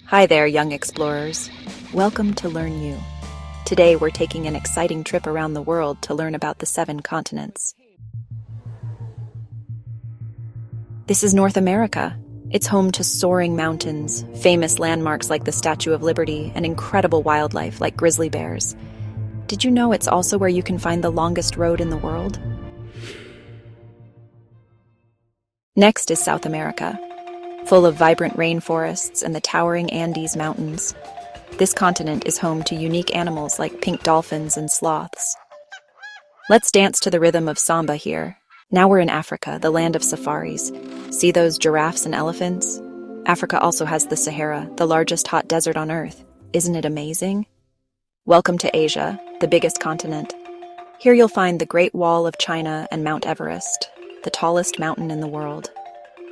Hi there, young explorers. Welcome to LearnU. Today we're taking an exciting trip around the world to learn about the 7 continents. This is North America. It's home to soaring mountains, famous landmarks like the Statue of Liberty, and incredible wildlife like grizzly bears. Did you know it's also where you can find the longest road in the world? Next is South America, full of vibrant rainforests and the towering Andes Mountains. This continent is home to unique animals like pink dolphins and sloths. Let's dance to the rhythm of samba here. Now we're in Africa, the land of safaris. See those giraffes and elephants? Africa also has the Sahara, the largest hot desert on Earth. Isn't it amazing? Welcome to Asia, the biggest continent. Here you'll find the Great Wall of China and Mount Everest, the tallest mountain in the world.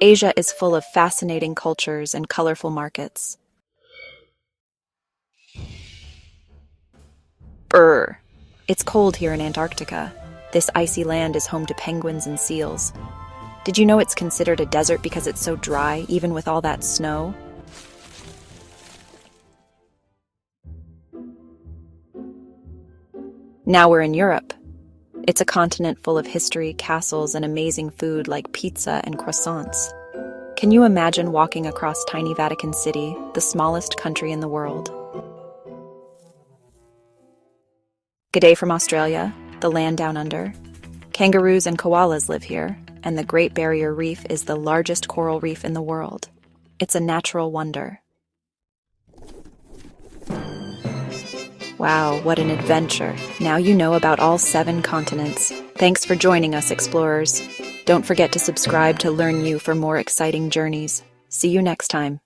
Asia is full of fascinating cultures and colorful markets. It's cold here in Antarctica. This icy land is home to penguins and seals. Did you know it's considered a desert because it's so dry, even with all that snow? Now we're in Europe. It's a continent full of history, castles, and amazing food like pizza and croissants. Can you imagine walking across tiny Vatican City, the smallest country in the world? G'day from Australia, the land down under. Kangaroos and koalas live here, and the Great Barrier Reef is the largest coral reef in the world. It's a natural wonder. Wow, what an adventure. Now you know about all 7 continents. Thanks for joining us, explorers. Don't forget to subscribe to LearnU for more exciting journeys. See you next time.